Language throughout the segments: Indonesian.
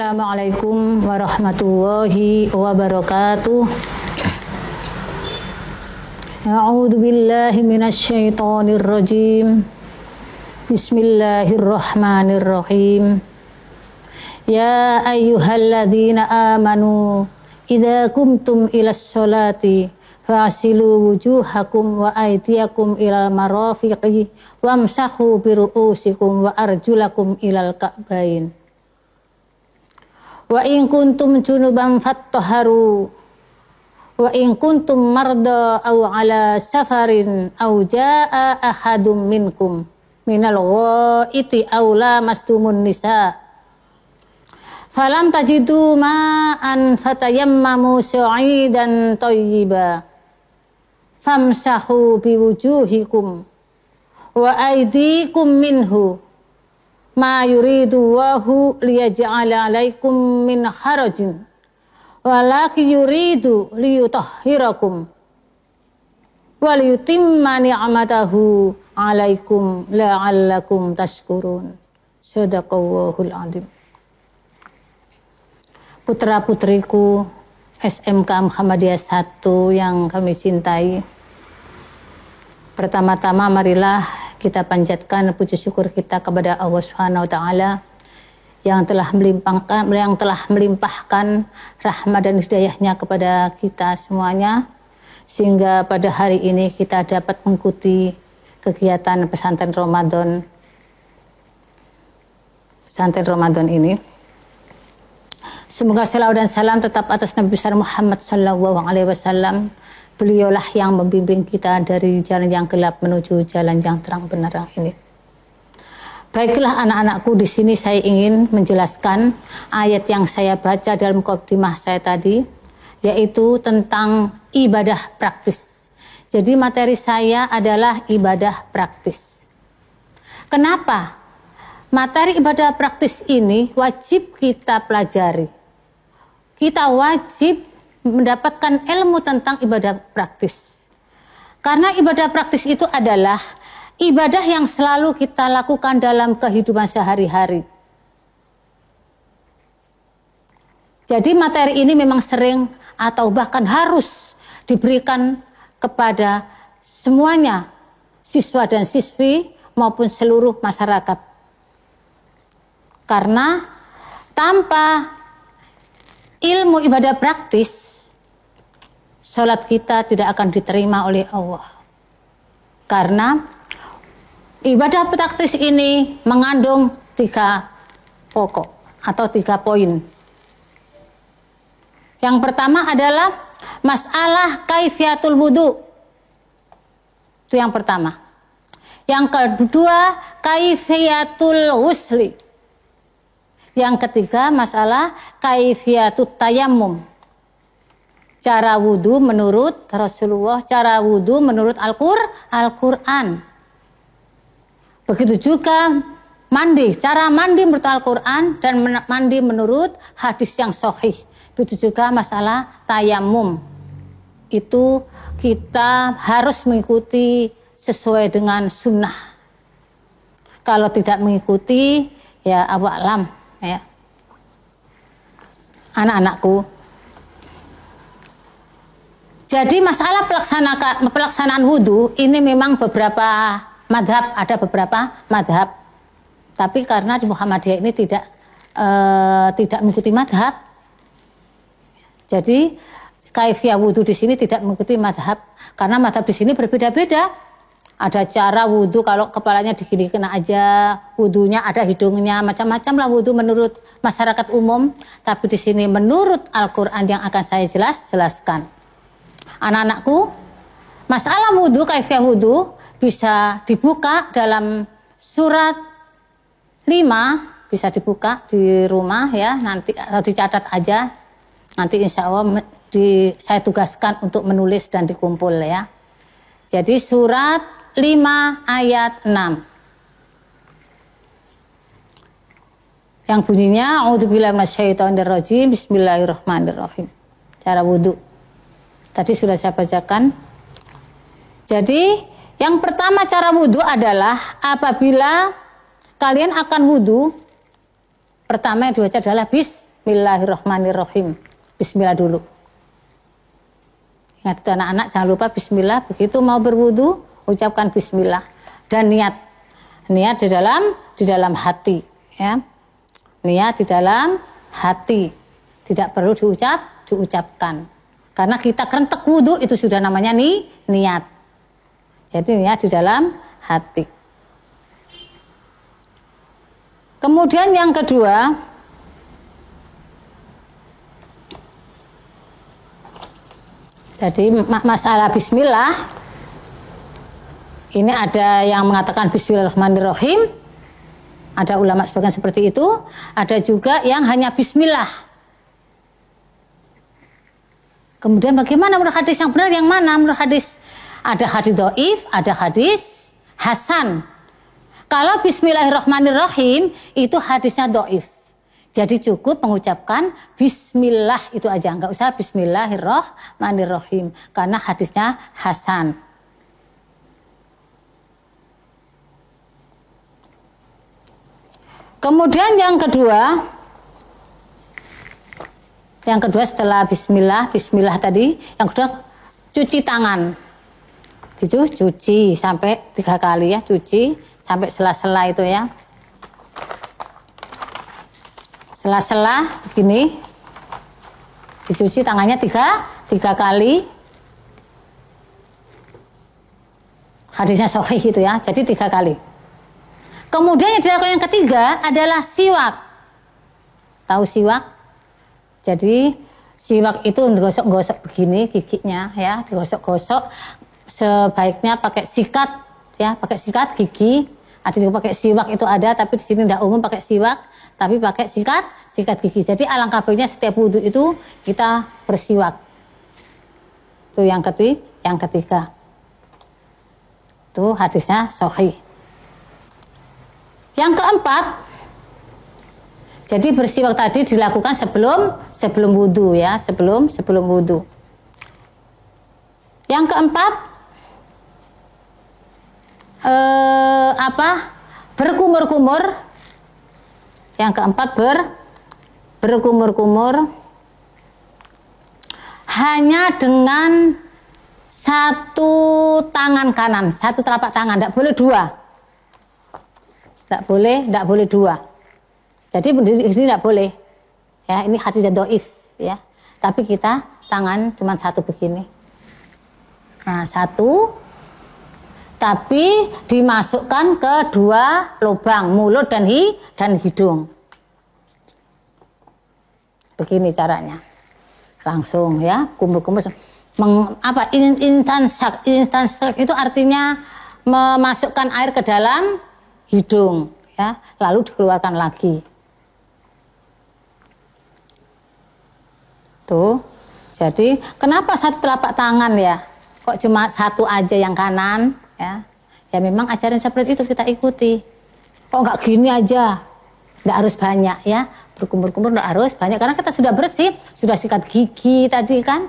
Assalamualaikum warahmatullahi wabarakatuh. A'udzu billahi minasy syaithanir rajim. Bismillahirrahmanirrahim. Ya ayyuhalladzina amanu idza qumtum ilas sholati fa'silu wujuhakum wa aydiyakum ilal marafiqi wamsahu bi ru'usikum wa arjulakum ilal ka'bain. Wa in kuntum junuban fattahharu wa in kuntum marda aw ala safarin aw jaa ahadum minkum minal ghaiti aw lamastumun nisa falam tajidu ma'an fatayammamu sa'idan thayyiba famsahu biwujuhikum wa aydikum minhu ma yuridu wahu liyaj'ala alaikum min harajin walakin yuridu liyutahhirakum wa liyutimma ni'matahu alaikum la'allakum tashkurun. Shadaqallahul adzim. Putra-putriku SMK Muhammadiyah 1 yang kami cintai, pertama-tama marilah kita panjatkan puji syukur kita kepada Allah Subhanahu wa taala yang telah melimpahkan rahmat dan hidayahnya kepada kita semuanya, sehingga pada hari ini kita dapat mengikuti kegiatan pesantren Ramadan ini. Semoga salawat dan salam tetap atas Nabi besar Muhammad sallallahu alaihi wasallam. Beliaulah yang membimbing kita dari jalan yang gelap menuju jalan yang terang benderang ini. Baiklah anak-anakku, di sini saya ingin menjelaskan ayat yang saya baca dalam mukadimah saya tadi, yaitu tentang ibadah praktis. Jadi materi saya adalah ibadah praktis. Kenapa? Materi ibadah praktis ini wajib kita pelajari. Kita wajib mendapatkan ilmu tentang ibadah praktis. Karena ibadah praktis itu adalah ibadah yang selalu kita lakukan dalam kehidupan sehari-hari. Jadi materi ini memang sering atau bahkan harus diberikan kepada semuanya, siswa dan siswi maupun seluruh masyarakat. Karena tanpa ilmu ibadah praktis, salat kita tidak akan diterima oleh Allah. Karena ibadah praktis ini mengandung 3 pokok atau 3 poin. Yang pertama adalah masalah kaifiatul wudu. Itu yang pertama. Yang kedua, kaifiatul ghusli. Yang ketiga, masalah kaifiyatut tayammum. Cara wudu menurut Rasulullah, cara wudu menurut Al-Quran. Begitu juga mandi, cara mandi menurut Al-Quran dan mandi menurut hadis yang sahih. Begitu juga masalah tayammum. Itu kita harus mengikuti sesuai dengan sunnah. Kalau tidak mengikuti, ya awalam, ya. Anak-anakku, jadi masalah pelaksanaan wudhu ini memang beberapa madhab, ada beberapa madhab. Tapi karena di Muhammadiyah ini tidak mengikuti madhab, jadi kaifiyah wudhu di sini tidak mengikuti madhab. Karena madhab di sini berbeda-beda. Ada cara wudhu kalau kepalanya digini kena aja, wudhunya ada hidungnya, macam-macam lah wudhu menurut masyarakat umum. Tapi di sini menurut Al-Quran yang akan saya jelaskan. Anak-anakku, masalah wudhu, kaifiyah wudhu bisa dibuka dalam surat 5, bisa dibuka di rumah ya, nanti atau dicatat aja. Nanti insya Allah saya tugaskan untuk menulis dan dikumpul ya. Jadi surat 5 ayat 6. Yang bunyinya a'udzubillahi minasyaitonirrajim, bismillahirrahmanirrahim. Cara wudhu. Tadi sudah saya bacakan. Jadi yang pertama cara wudhu adalah apabila kalian akan wudhu, pertama yang dibaca adalah Bismillahirrahmanirrahim. Bismillah dulu. Ingat itu anak-anak, jangan lupa bismillah. Begitu mau berwudu, ucapkan bismillah dan niat di dalam hati, ya. Niat di dalam hati, tidak perlu diucapkan. Karena kita kerentek wudu itu sudah namanya niat. Jadi niat di dalam hati. Kemudian yang kedua, jadi masalah bismillah, ini ada yang mengatakan bismillahirrahmanirrahim, ada ulama sebagian seperti itu, ada juga yang hanya bismillah. Kemudian bagaimana menurut hadis yang benar, yang mana menurut hadis? Ada hadis dhaif, ada hadis hasan. Kalau bismillahirrahmanirrahim itu hadisnya dhaif. Jadi cukup mengucapkan bismillah itu aja, enggak usah bismillahirrahmanirrahim karena hadisnya hasan. Kemudian yang kedua setelah bismillah tadi, yang kedua cuci tangan. Cuci sampai 3 kali ya, cuci sampai sela-sela itu ya. Sela-sela begini, dicuci tangannya 3 kali. Hadisnya sahih itu ya, jadi 3 kali. Kemudian yang dilakukan yang ketiga adalah siwak. Tahu siwak? Jadi siwak itu digosok-gosok begini giginya ya, digosok-gosok. Sebaiknya pakai sikat ya, pakai sikat gigi. Ada juga pakai siwak itu ada, tapi di sini tidak umum pakai siwak, tapi pakai sikat gigi. Jadi alangkah baiknya setiap wudhu itu kita bersiwak. Itu yang ketiga. Itu hadisnya sahih. Yang keempat, jadi bersiwak tadi dilakukan sebelum wudhu ya, sebelum wudhu. Yang keempat, berkumur-kumur. Yang keempat berkumur-kumur hanya dengan satu tangan kanan, satu telapak tangan, tidak boleh dua. Tidak boleh dua. Jadi di sini tidak boleh. Ya, ini hadisnya dhaif ya. Tapi kita tangan cuma satu begini. Nah, satu, tapi dimasukkan ke 2 lubang, mulut dan hidung. Begini caranya. Langsung ya, kumur-kumur. Instan sak itu artinya memasukkan air ke dalam hidung ya, lalu dikeluarkan lagi. Tuh. Jadi, kenapa satu telapak tangan ya? Kok cuma satu aja yang kanan ya? Ya memang ajaran seperti itu kita ikuti. Kok enggak gini aja? Enggak harus banyak ya. Berkumur-kumur enggak harus banyak karena kita sudah bersih, sudah sikat gigi tadi kan.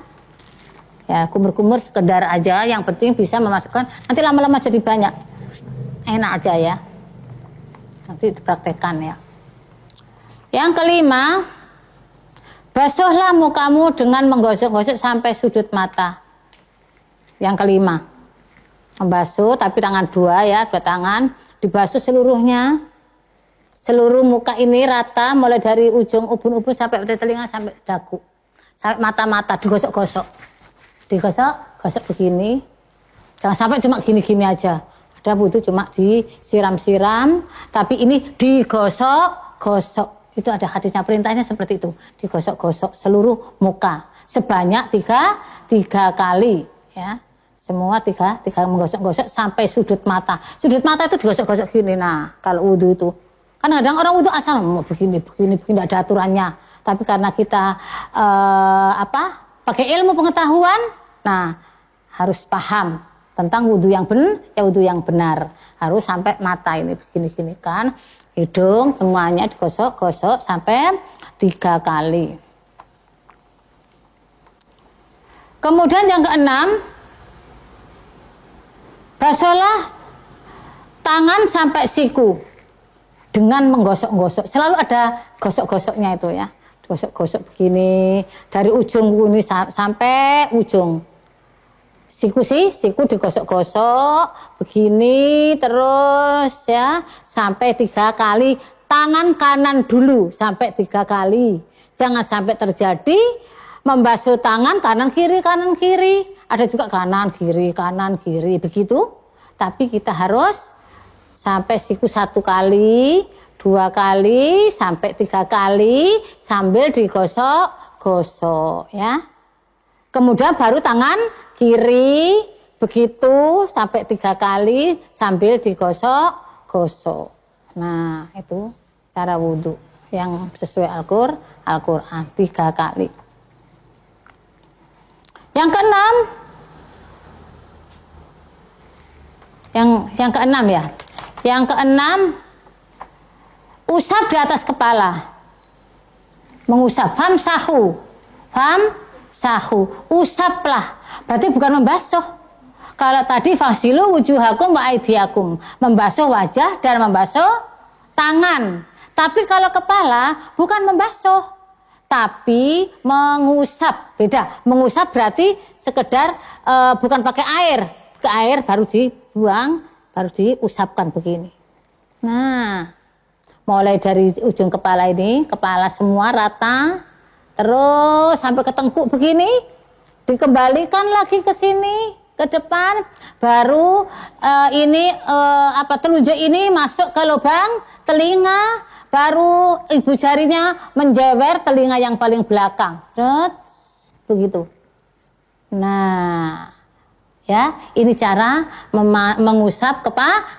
Ya, kumur-kumur sekedar aja, yang penting bisa memasukkan, nanti lama-lama jadi banyak. Enak aja ya. Nanti dipraktekkan ya. Yang kelima, basuhlah mukamu dengan menggosok-gosok sampai sudut mata. Yang kelima, membasuh tapi tangan 2 ya, 2 tangan, dibasuh seluruhnya. Seluruh muka ini rata, mulai dari ujung ubun-ubun sampai dari telinga sampai dagu. Sampai mata-mata digosok-gosok. Digosok begini. Jangan sampai cuma gini-gini aja. Ada wudhu cuma disiram-siram, tapi ini digosok-gosok. Itu ada hadisnya, perintahnya seperti itu. Digosok-gosok seluruh muka. Sebanyak 3 kali. Ya. Semua 3 menggosok-gosok sampai sudut mata. Sudut mata itu digosok-gosok gini. Nah, kalau wudhu itu. Kan kadang orang wudhu asal begini, tidak ada aturannya. Tapi karena kita pakai ilmu pengetahuan, nah harus paham tentang wudhu yang benar. Harus sampai mata ini begini-gini kan, hidung semuanya digosok-gosok sampai 3 kali. Kemudian yang keenam, basuhlah tangan sampai siku dengan menggosok-gosok. Selalu ada gosok-gosoknya itu ya. Gosok-gosok begini dari ujung ini sampai ujung. Siku digosok-gosok begini terus ya sampai 3 kali. Tangan kanan dulu sampai 3 kali. Jangan sampai terjadi membasuh tangan kanan kiri. Ada juga kanan kiri begitu. Tapi kita harus sampai siku 1 kali, 2 kali, sampai 3 kali sambil digosok-gosok ya. Kemudian baru tangan kiri begitu sampai 3 kali sambil digosok-gosok. Nah, itu cara wudhu yang sesuai Al-Quran 3 kali. Yang keenam, yang keenam ya. Yang keenam, usap di atas kepala. Mengusap, famsahu, usaplah. Berarti bukan membasuh. Kalau tadi fasilu wujuhakum wa aidiakum, membasuh wajah dan membasuh tangan. Tapi kalau kepala bukan membasuh, tapi mengusap. Beda. Mengusap berarti sekedar bukan pakai air. Ke air baru dibuang, baru diusapkan begini. Nah, mulai dari ujung kepala ini, kepala semua rata, terus sampai ke tengkuk begini, dikembalikan lagi ke sini. Ke depan, baru telunjuk ini masuk ke lubang telinga, baru ibu jarinya menjewer telinga yang paling belakang. Begitu. Nah, ya, ini cara mengusap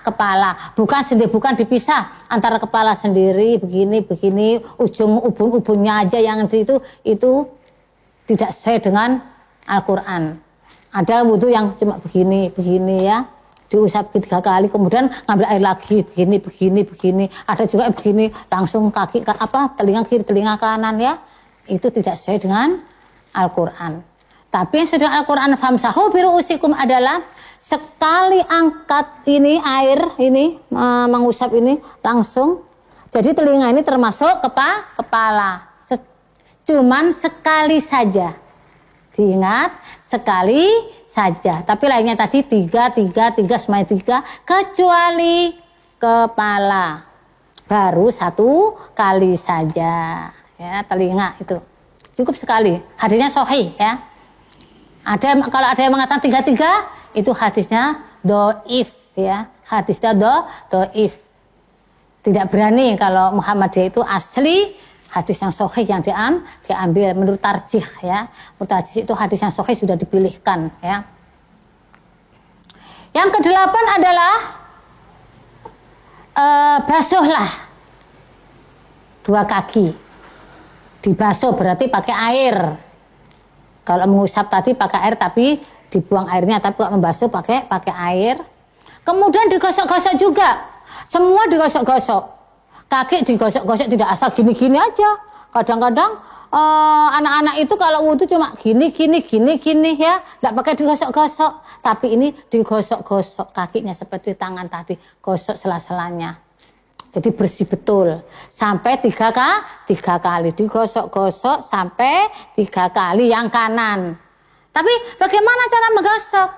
kepala. Bukan dipisah antara kepala sendiri begini, ujung ubun-ubunnya aja yang itu tidak sesuai dengan Al-Quran. Ada wudhu yang cuma begini ya, diusap 3 kali, kemudian ngambil air lagi begini. Ada juga begini langsung kaki telinga kiri telinga kanan ya. Itu tidak sesuai dengan Al-Quran. Tapi yang sesuai dengan Al-Quran famsahu biru'usikum adalah sekali angkat ini air ini mengusap ini langsung. Jadi telinga ini termasuk kepala. Cuman sekali saja. Diingat, sekali saja. Tapi lainnya tadi 3 semuanya 3 kecuali kepala. Baru 1 kali saja. Ya, telinga itu. Cukup sekali. Hadisnya sahih ya. Kalau ada yang mengatakan 3 itu hadisnya dhaif ya. Hadisnya dhaif. Tidak berani kalau Muhammadiyah itu asli hadis yang sahih yang diambil menurut tarjih ya. Menurut tarjih itu hadis yang sahih sudah dipilihkan ya. Yang ke-8 adalah basuhlah 2 kaki. Dibasuh berarti pakai air. Kalau mengusap tadi pakai air tapi dibuang airnya, tapi kalau membasuh pakai air. Kemudian digosok-gosok juga. Semua digosok-gosok. Kaki digosok-gosok tidak asal gini-gini aja. Kadang-kadang anak-anak itu kalau wudhu cuma gini ya, tidak pakai digosok-gosok. Tapi ini digosok-gosok kakinya seperti tangan tadi, gosok sela-selanya. Jadi bersih betul. Sampai 3 kali digosok-gosok sampai 3 kali yang kanan. Tapi bagaimana cara menggosok?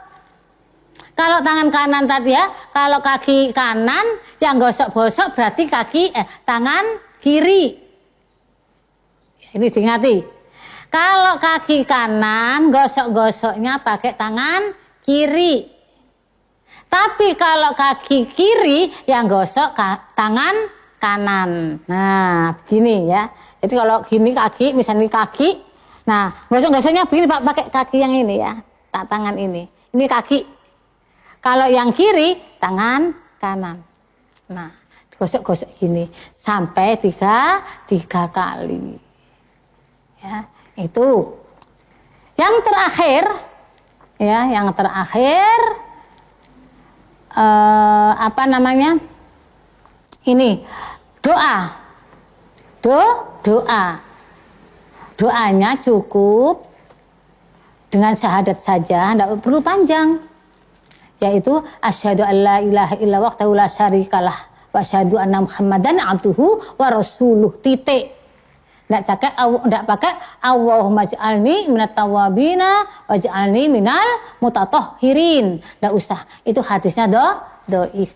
Kalau tangan kanan tadi ya, kalau kaki kanan yang gosok-gosok berarti tangan kiri. Ini diingati. Kalau kaki kanan gosok-gosoknya pakai tangan kiri. Tapi kalau kaki kiri yang gosok tangan kanan. Nah, begini ya. Jadi kalau gini kaki, misalnya kaki, nah gosok-gosoknya begini pakai kaki yang ini ya, tangan ini. Ini kaki. Kalau yang kiri, tangan kanan. Nah, digosok-gosok gini. Sampai 3 kali. Ya, itu. Yang terakhir, ya, ini, doa. Doanya cukup dengan syahadat saja, tidak perlu panjang. Yaitu asyhadu alla ilaha illallah wahdahu la syarikalah wa asyhadu anna muhammadan abduhu wa rasuluh titik. Enggak pakai Allahumma ij'alni minat tawabina waj'alni minal mutatahhirin. Enggak usah. Itu hadisnya dhaif.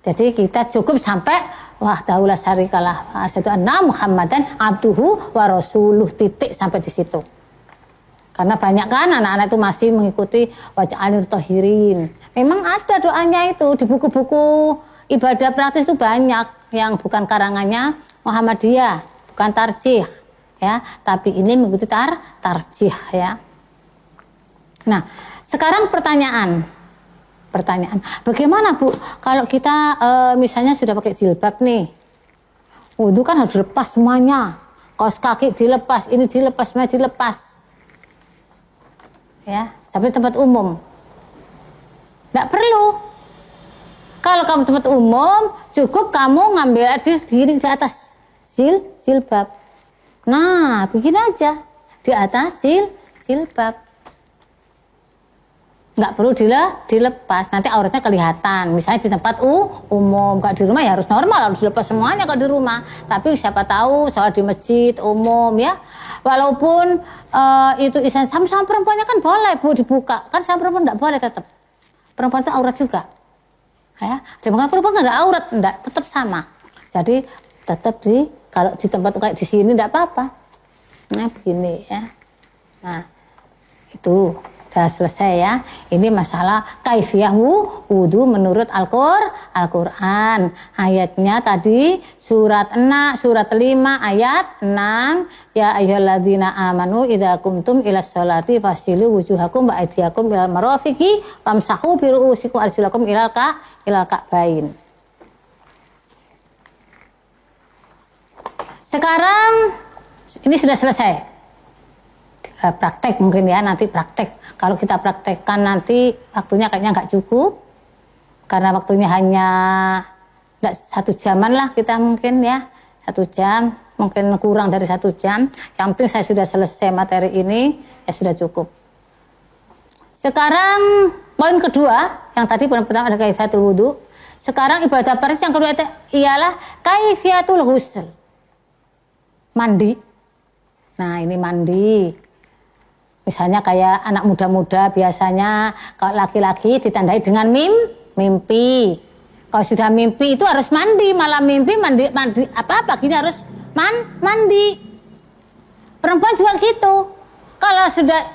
Jadi kita cukup sampai wahdahu la syarikalah wa asyhadu anna Muhammadan abduhu wa rasuluh, titik sampai di situ. Karena banyak kan anak-anak itu masih mengikuti waj'alni mutahhirin. Memang ada doanya itu di buku-buku ibadah praktis itu banyak yang bukan karangannya Muhammadiyah, bukan tarjih ya, tapi ini mengikuti tarjih ya. Nah, sekarang pertanyaan, bagaimana Bu kalau kita misalnya sudah pakai jilbab nih, wudu kan harus dilepas semuanya, kaos kaki dilepas, ini dilepas, semuanya dilepas, ya, sampai tempat umum. Nggak perlu. Kalau kamu tempat umum, cukup kamu ngambil air di atas jilbab. Nah, begini aja di atas jilbab. Nggak perlu dilepas, nanti auratnya kelihatan. Misalnya di tempat umum, kalau di rumah ya harus normal, harus dilepas semuanya kalau di rumah. Tapi siapa tahu soal di masjid umum ya, walaupun itu isan sama perempuannya kan boleh Bu dibuka, kan sama perempuan nggak boleh tetap. Perempuan itu aurat juga. Ya, dengan perempuan nggak ada aurat, enggak, tetap sama. Jadi tetap kalau di tempat kayak di sini enggak apa-apa. Nah begini ya. Nah itu sudah selesai ya. Ini masalah kaifiyah wudu menurut Al-Quran. Ayatnya tadi surat 5 ayat 6. Ya ayyuhalladzina amanu idza qumtum ilas sholati fasilu wujuhakum wa aydiyakum ilal marafiqi wamsahu bi ru'usikum arjulakum ilal ka'bain. Sekarang ini sudah selesai. Praktek mungkin ya, nanti praktek. Kalau kita praktekkan nanti waktunya kayaknya nggak cukup. Karena waktunya hanya 1 jaman lah kita mungkin ya. 1 jam, mungkin kurang dari 1 jam. Yang penting saya sudah selesai materi ini, ya sudah cukup. Sekarang poin kedua, yang tadi poin pertama ada kaifiyatul wudu. Sekarang ibadah baris yang kedua ialah kaifiyatul ghusl. Mandi. Nah ini mandi. Misalnya kayak anak muda-muda biasanya kalau laki-laki ditandai dengan mimpi. Kalau sudah mimpi itu harus mandi, malam mimpi mandi paginya harus mandi. Perempuan juga gitu. Kalau sudah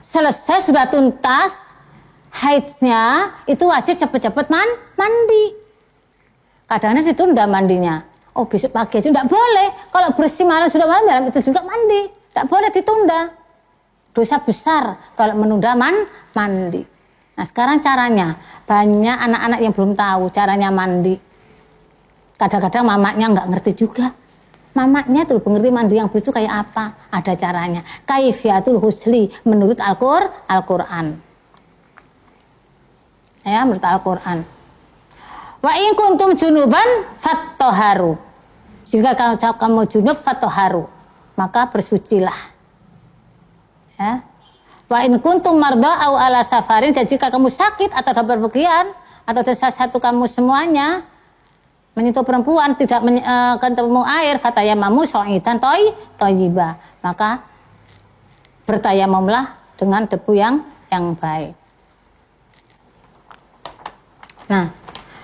selesai, sudah tuntas haidnya, itu wajib cepet-cepet mandi. Kadang-kadang ditunda mandinya. Oh besok pagi aja tidak boleh. Kalau bersih malam sudah malam itu juga mandi, tidak boleh ditunda. Dosa besar kalau menunda mandi. Nah sekarang caranya, banyak anak-anak yang belum tahu caranya mandi. Kadang-kadang mamaknya nggak ngerti juga. Mamaknya tuh pengerti mandi yang betul itu kayak apa? Ada caranya. Kaifiyatul husli menurut Al-Quran. Ya menurut Al-Quran. Wa in kuntum junuban fattoharu. Jika kamu junub fattoharu, maka bersucilah. Ya. Wa in kuntum marda au ala safarin, jika kamu sakit atau dapat bepergian atau salah satu kamu semuanya menyentuh perempuan tidak ketemu air, fatayamamu sha'idan thayyiba, maka bertayamumlah dengan debu yang baik. Nah,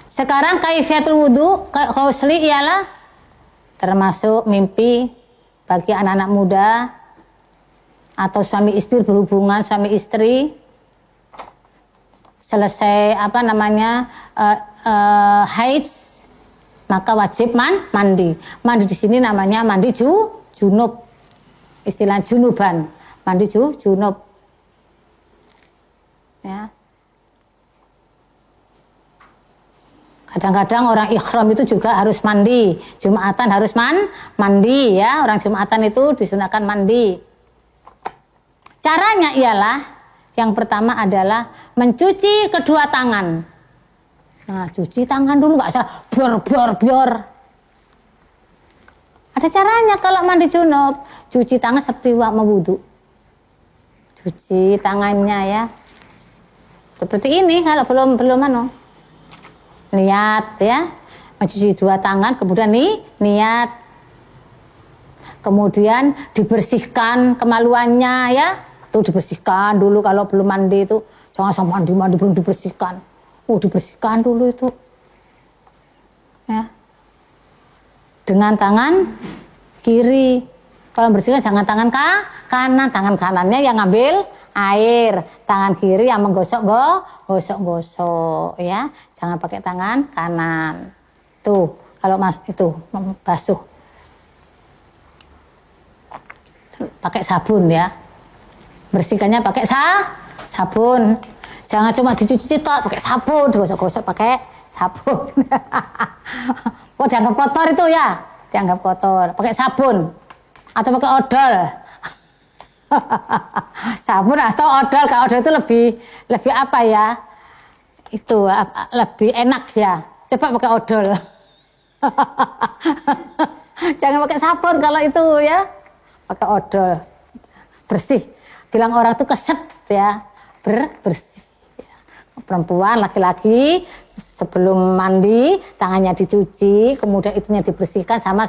sekarang kaifiyatul wudu ghusli ialah termasuk mimpi bagi anak-anak muda atau suami istri berhubungan, suami istri selesai haid, maka wajib mandi. Mandi di sini namanya mandi junub, istilah junuban, mandi junub. Ya. Kadang-kadang orang ikhram itu juga harus mandi, Jumatan harus mandi ya, orang Jumatan itu disunahkan mandi. Caranya ialah yang pertama adalah mencuci kedua tangan. Nah, cuci tangan dulu, nggak usah bior. Ada caranya kalau mandi junub, cuci tangan seperti waktu wudu. Cuci tangannya ya, seperti ini. Kalau belum niat ya, mencuci dua tangan, kemudian niat. Kemudian dibersihkan kemaluannya ya. Tuh dibersihkan dulu kalau belum mandi itu. Jangan sampai mandi belum dibersihkan. Dibersihkan dulu itu. Ya. Dengan tangan kiri. Kalau bersihkan jangan tangan kanan. Tangan kanannya yang ngambil air. Tangan kiri yang menggosok-gosok ya. Jangan pakai tangan kanan. Tuh, kalau itu basuh. Pakai sabun ya. Bersihkannya pakai sabun. Jangan cuma dicuci tok, pakai sabun, digosok-gosok pakai sabun. Kok dianggap kotor itu ya? Dianggap kotor. Pakai sabun atau pakai odol. Sabun atau odol. Kalau odol itu lebih apa ya? Itu lebih enak ya. Coba pakai odol. Jangan pakai sabun kalau itu ya. Pakai odol, bersih. Bilang orang tuh keset ya, bersih. Perempuan, laki-laki sebelum mandi tangannya dicuci, kemudian itunya dibersihkan sama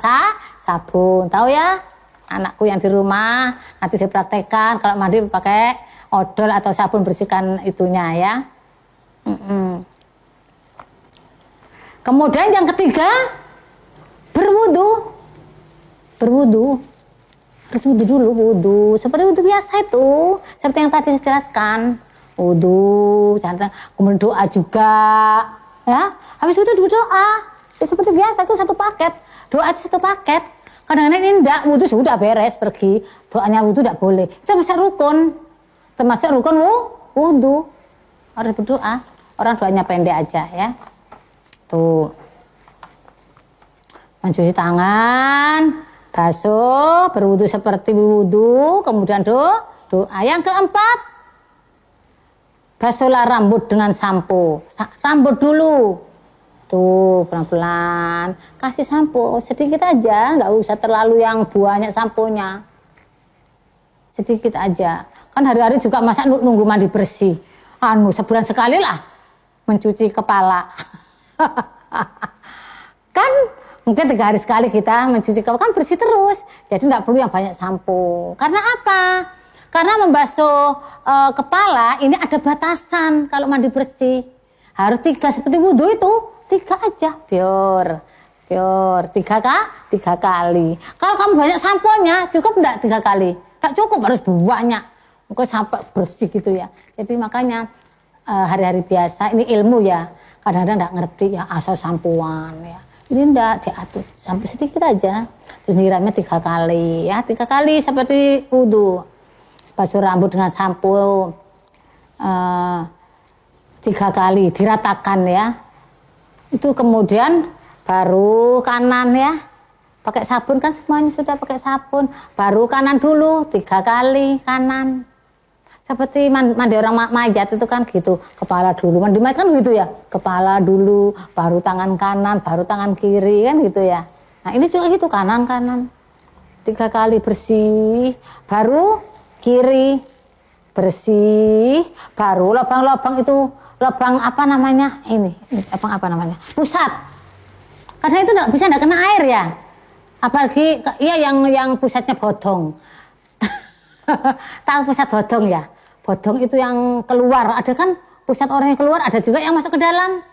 sabun. Tahu ya, anakku yang di rumah nanti saya praktekkan kalau mandi pakai odol atau sabun, bersihkan itunya ya. Kemudian yang ketiga, berwudu dulu, wudu seperti wudu biasa itu, seperti yang tadi saya jelaskan. Wudu, kemudian doa juga, ya. Habis itu berdoa, ya, seperti biasa itu satu paket. Doa itu satu paket. Kadang-kadang ini enggak, wudu sudah beres pergi, doanya wudu enggak boleh. Itu termasuk rukun wudu. Harus berdoa. Orang doanya pendek aja ya. Tuh, mencuci tangan. Basuh, berwudu seperti wudu, kemudian doa. Yang keempat, basuhlah rambut dengan sampo. Rambut dulu. Tuh, pelan-pelan. Kasih sampo, sedikit aja, nggak usah terlalu yang banyak samponya. Sedikit aja. Kan hari-hari juga masa nunggu mandi bersih. Sebulan sekali lah mencuci kepala. Kan mungkin 3 hari sekali kita mencuci kepala, kan bersih terus. Jadi tidak perlu yang banyak sampo. Karena apa? Karena membasuh kepala ini ada batasan kalau mandi bersih. Harus 3 seperti wudhu itu. 3 aja. Biar 3 kali. Kalau kamu banyak samponya, cukup enggak 3 kali? Enggak cukup, harus banyak. Mungkin sampai bersih gitu ya. Jadi makanya hari-hari biasa, ini ilmu ya. Kadang-kadang enggak ngerti ya, asal sampoan ya. Ini enggak diatur, sampai sedikit aja. Terus nyiramnya 3 kali ya, 3 kali seperti wudu. Basuh rambut dengan sampo 3 kali, diratakan ya. Itu kemudian baru kanan ya. Pakai sabun kan semuanya sudah pakai sabun. Baru kanan dulu 3 kali kanan. Seperti mandi orang mayat itu kan gitu, kepala dulu, mandi mayat kan gitu ya, kepala dulu, baru tangan kanan, baru tangan kiri kan gitu ya. Nah ini juga gitu, kanan 3 kali bersih, baru kiri bersih, baru lubang-lubang itu, lubang apa namanya ini lubang apa namanya, pusat. Karena itu enggak kena air ya, apalagi iya yang pusatnya bodong. Tahu pusat bodong ya? Bodong itu yang keluar, ada kan pusat orang yang keluar, ada juga yang masuk ke dalam.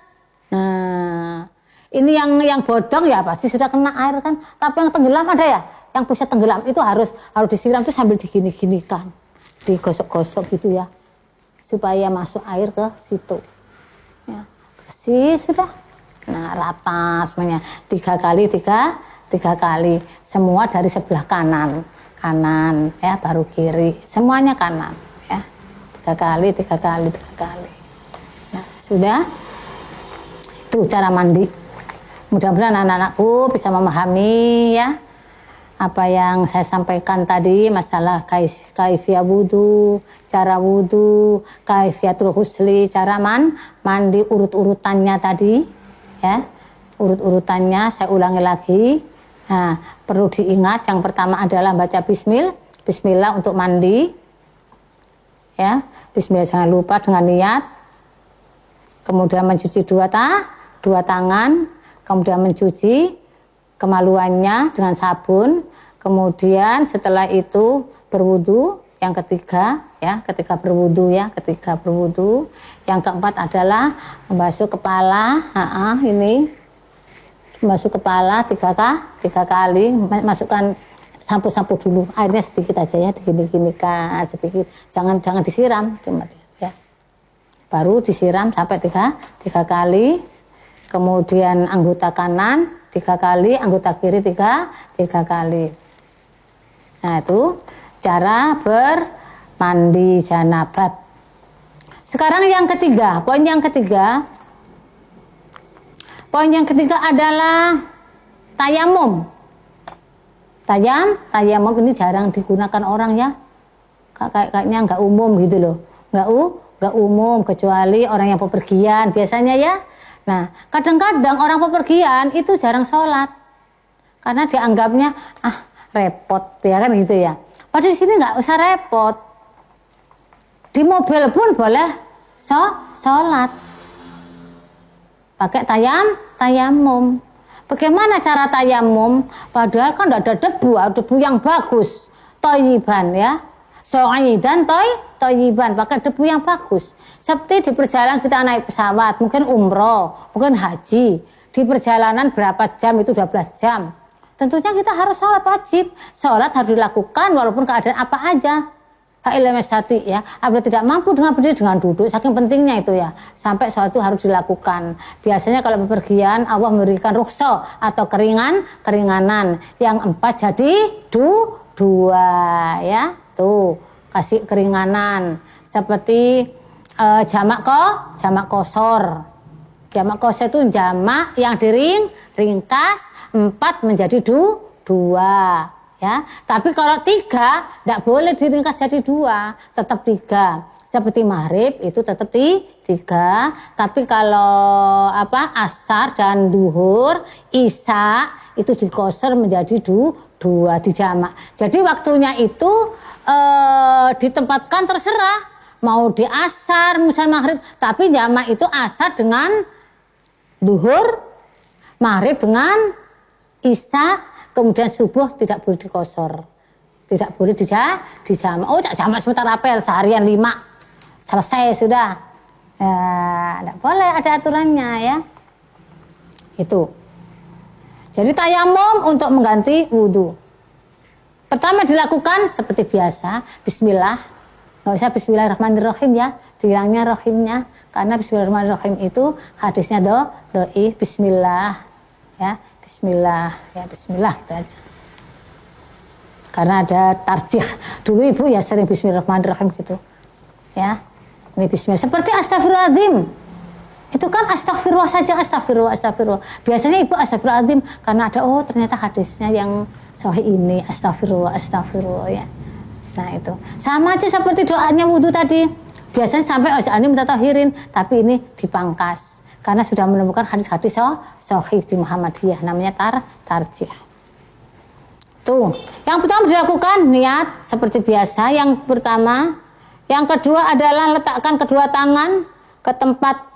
Nah, ini yang bodong ya pasti sudah kena air kan. Tapi yang tenggelam ada ya, yang pusat tenggelam itu harus disiram tuh sambil digini-ginikan, digosok-gosok gitu ya, supaya masuk air ke situ. Ya, bersih sudah. Nah, rata semuanya 3 kali, 3 kali, semua dari sebelah kanan ya, baru kiri, semuanya kanan ya, 3 kali. Nah, sudah. Itu cara mandi. Mudah-mudahan anak-anakku bisa memahami ya apa yang saya sampaikan tadi, masalah kaifiyah wudu, cara wudu, kaifiyatul husli, cara mandi, urut-urutannya tadi ya, urut-urutannya saya ulangi lagi. Nah, perlu diingat yang pertama adalah baca bismillah untuk mandi. Ya, bismillah jangan lupa dengan niat. Kemudian mencuci dua tangan, kemudian mencuci kemaluannya dengan sabun, Kemudian setelah itu berwudu, yang ketiga ya, ketika berwudu. Yang keempat adalah membasuh kepala, ini membasuh kepala tiga kali, masukkan sampo dulu, airnya sedikit aja ya, digini-ginikan sedikit, jangan disiram, cuma ya. Baru disiram sampai tiga kali. Kemudian anggota kanan 3 kali, anggota kiri tiga kali. Nah, itu cara bermandi janabat. Sekarang yang ketiga, poin yang ketiga adalah tayamum. Tayamum ini jarang digunakan orang ya. Kayaknya nggak umum gitu loh. Nggak umum kecuali orang yang bepergian biasanya ya. Nah, kadang-kadang orang bepergian itu jarang sholat karena dianggapnya repot ya kan gitu ya. Padahal di sini nggak usah repot. Di mobil pun boleh sholat pakai tayamum. Bagaimana cara tayamum? Padahal kan tidak ada debu yang bagus, toyiban ya, so'idan toyiban, pakai debu yang bagus. Seperti di perjalanan kita naik pesawat, mungkin umroh, mungkin haji, di perjalanan berapa jam, itu 12 jam. Tentunya kita harus sholat wajib. Sholat harus dilakukan walaupun keadaan apa aja. Fa'ilamestati ya, apabila tidak mampu dengan berdiri, dengan duduk, saking pentingnya itu ya. Sampai sholat itu harus dilakukan. Biasanya kalau bepergian Allah memberikan rukhsah atau keringanan. Yang 4 jadi 2 ya. Tuh, kasih keringanan. Seperti jamak kosor. Jamak kosor itu jamak yang ringkas 4 menjadi 2 ya. Tapi kalau 3 tidak boleh diringkas jadi 2, tetap 3. Seperti maghrib itu tetap 3. Tapi kalau asar dan duhur, isya itu dikosor menjadi 2 dijamak. Jadi waktunya itu ditempatkan terserah. Mau di asar, misal maghrib, tapi jamak itu asar dengan duhur, maghrib dengan isya, kemudian subuh tidak boleh dikosor, tidak boleh dijamak. Oh, tak jamak sebentar apel, seharian 5, selesai sudah. Ya, tidak boleh, ada aturannya ya. Itu. Jadi tayamum untuk mengganti wudhu. Pertama dilakukan seperti biasa, bismillah. Nggak usah bismillahirrahmanirrahim ya, dihilangnya rohimnya, karena bismillahirrahmanirrahim itu hadisnya doi bismillah ya, bismillah gitu aja. Karena ada tarjih. Dulu ibu ya sering bismillahirrahmanirrahim gitu ya. Ini bismillah seperti astagfirullahaladzim. Itu kan astagfirullah saja, astagfirullah. Biasanya ibu astagfirullahaladzim karena ada ternyata hadisnya yang sahih ini, astagfirullah ya. Nah itu sama aja seperti doanya wudhu tadi. Biasanya sampai ini mutatahirin, tapi ini dipangkas karena sudah menemukan hadis-hadis sahih di Muhammadiyah, namanya tarjih. Tuh, yang pertama dilakukan niat seperti biasa. Yang pertama, yang kedua adalah letakkan kedua tangan ke tempat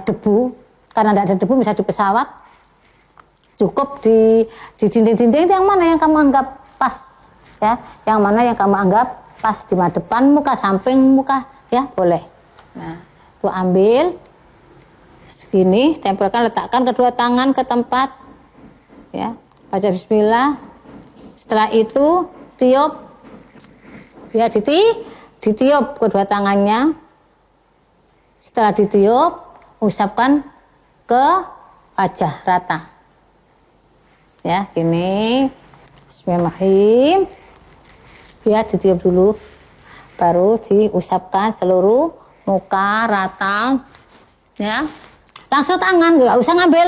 debu. Karena tidak ada debu bisa di pesawat, cukup di dinding-dinding yang mana yang kamu anggap pas. Ya, yang mana yang kamu anggap pas, di depan muka, samping muka, ya boleh. Nah, tuh ambil segini, tempelkan, letakkan kedua tangan ke tempat, ya, baca bismillah. Setelah itu tiup, ya ditiup kedua tangannya. Setelah ditiup, usapkan ke wajah rata. Ya, gini. Bismillahirrahmanirrahim. Ya, ditiup dulu, baru diusapkan seluruh muka rata, ya. Langsung tangan, nggak usah ngambil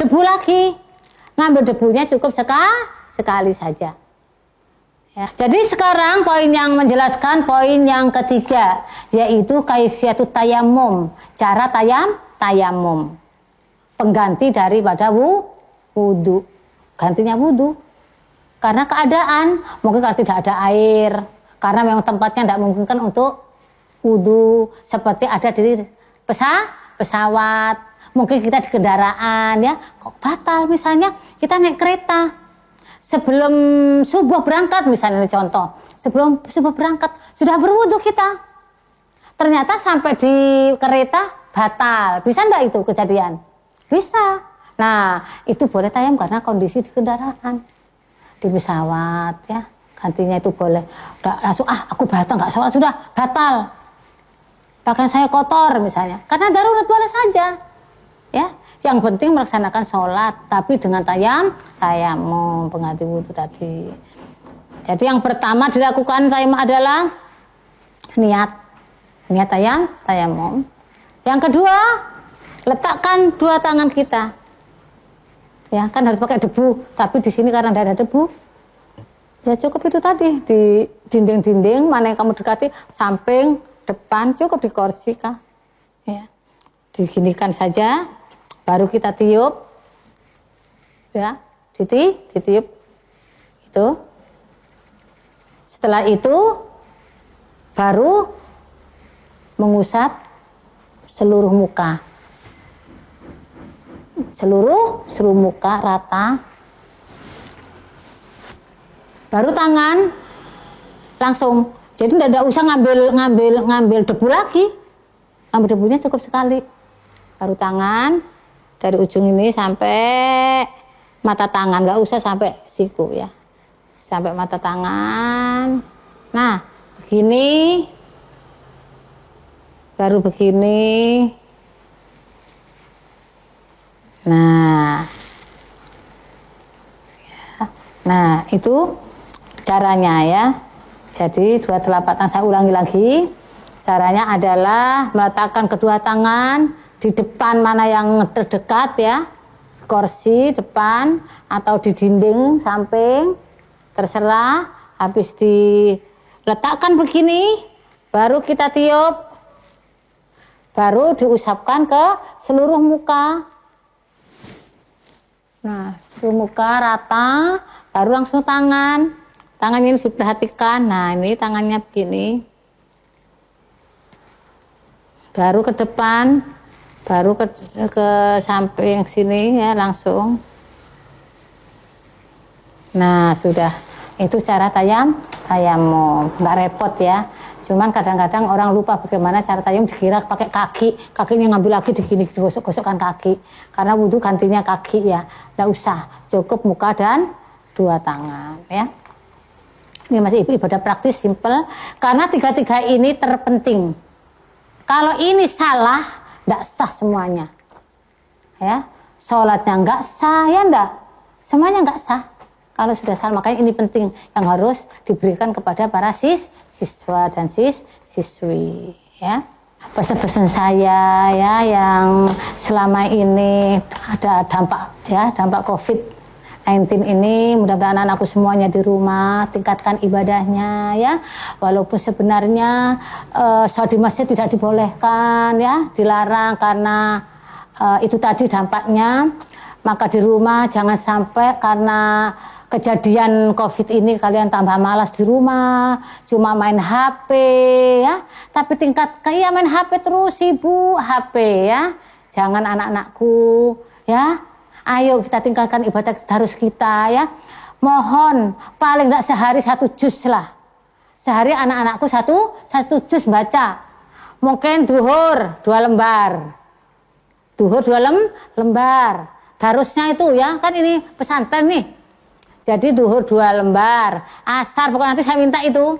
debu lagi. Ngambil debunya cukup sekali saja. Ya. Jadi sekarang poin yang menjelaskan poin yang ketiga, yaitu kaifiyatut tayamum, cara tayamum, pengganti daripada wudhu, gantinya wudhu. Karena keadaan, mungkin kalau tidak ada air, karena memang tempatnya tidak memungkinkan untuk wudhu, seperti ada di pesawat, mungkin kita di kendaraan ya, kok batal misalnya kita naik kereta, sebelum subuh berangkat, misalnya contoh, sebelum subuh berangkat sudah berwudu kita, ternyata sampai di kereta batal, bisa enggak itu kejadian? Bisa. Nah, itu boleh tayamum karena kondisi di kendaraan, di pesawat ya, gantinya itu boleh. Udah langsung aku batal, nggak sholat sudah batal, pakaian saya kotor misalnya, karena darurat boleh saja ya. Yang penting melaksanakan sholat tapi dengan tayamum pengganti wudu tadi. Jadi yang pertama dilakukan tayamum adalah niat tayamum. Yang kedua, letakkan dua tangan kita. Ya, kan harus pakai debu, tapi di sini karena tidak ada debu, ya cukup itu tadi di dinding-dinding mana yang kamu dekati, samping, depan, cukup di kursi kah? Ya, diginikan saja, baru kita tiup, ya, ditiup, itu. Setelah itu, baru mengusap seluruh muka. Seluruh muka rata, baru tangan langsung. Jadi tidak usah ngambil debu lagi, ambil debunya cukup sekali. Baru tangan dari ujung ini sampai mata tangan, nggak usah sampai siku ya, sampai mata tangan. Nah begini, baru begini. Nah, itu caranya ya. Jadi dua telapak tangan, saya ulangi lagi. Caranya adalah meletakkan kedua tangan di depan mana yang terdekat ya, kursi depan atau di dinding samping, terserah. Habis diletakkan begini, baru kita tiup, baru diusapkan ke seluruh muka. Nah, seluruh muka rata, baru langsung tangan. Tangannya ini diperhatikan. Nah, ini tangannya begini. Baru ke depan, baru ke samping sini ya, langsung. Nah, sudah. Itu cara tayamum. Nggak repot ya. Cuman kadang-kadang orang lupa bagaimana cara tayamum, dikira pakai kaki, kakinya ngambil lagi digosok-gosokkan kaki. Karena wudu gantinya kaki ya, nggak usah, cukup muka dan dua tangan ya. Ini masih ibadah praktis, simple. Karena tiga-tiga ini terpenting. Kalau ini salah, nggak sah semuanya. Ya, sholatnya nggak sah ya nggak, semuanya nggak sah. Kalau sudah salah, makanya ini penting yang harus diberikan kepada para siswa dan siswi ya. Pesan-pesan saya ya yang selama ini ada dampak COVID-19 ini, mudah-mudahan anakku semuanya di rumah tingkatkan ibadahnya ya. Walaupun sebenarnya sholat di masjid tidak dibolehkan ya, dilarang karena itu tadi dampaknya. Maka di rumah jangan sampai karena kejadian COVID ini kalian tambah malas di rumah, cuma main HP ya. Tapi kayak main HP terus, sibuk HP ya. Jangan anak-anakku ya. Ayo kita tinggalkan ibadah tadarus kita ya. Mohon paling tidak sehari 1 juz lah. Sehari anak-anakku satu juz baca. Mungkin duhur 2 lembar. Duhur 2 lembar. Darusnya itu ya, kan ini pesantren nih. Jadi duhur 2 lembar, asar pokoknya nanti saya minta itu.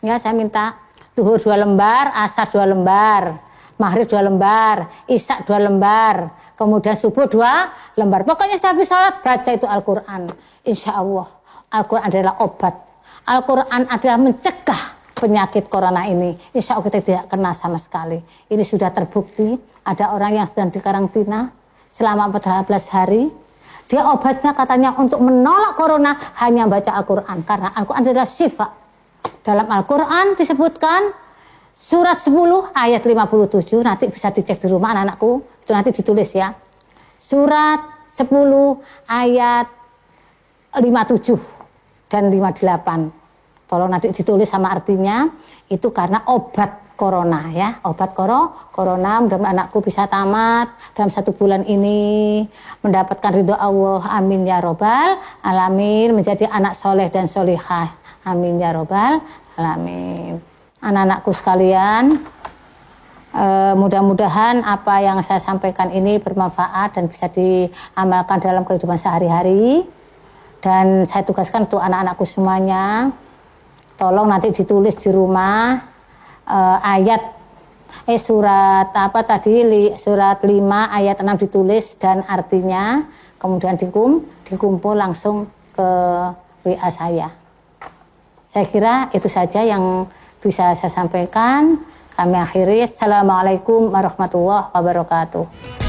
Ya, saya minta duhur 2 lembar, asar 2 lembar, maghrib 2 lembar, isya 2 lembar, kemudian subuh 2 lembar. Pokoknya setiap sholat baca itu Al-Qur'an. Insya Allah Al-Qur'an adalah obat. Al-Qur'an adalah mencegah penyakit corona ini. Insya Allah kita tidak kena sama sekali. Ini sudah terbukti. Ada orang yang sedang dikarantina selama 14 hari. Dia obatnya katanya untuk menolak corona hanya baca Al-Quran. Karena Al-Quran adalah syifa. Dalam Al-Quran disebutkan surat 10 ayat 57. Nanti bisa dicek di rumah anak-anakku. Itu nanti ditulis ya. Surat 10 ayat 57 dan 58. Tolong nanti ditulis sama artinya. Itu karena obat corona ya, obat corona. Mudah-mudahan anakku bisa tamat dalam 1 bulan ini, mendapatkan ridho Allah, amin ya robbal alamin, menjadi anak soleh dan solihah, amin ya robbal alamin. Anak-anakku sekalian, mudah-mudahan apa yang saya sampaikan ini bermanfaat dan bisa diamalkan dalam kehidupan sehari-hari. Dan saya tugaskan untuk anak-anakku semuanya, tolong nanti ditulis di rumah surat surat 5 ayat 6 ditulis dan artinya, kemudian dikumpul langsung ke WA saya. Saya kira itu saja yang bisa saya sampaikan. Kami akhiri. Assalamualaikum warahmatullahi wabarakatuh.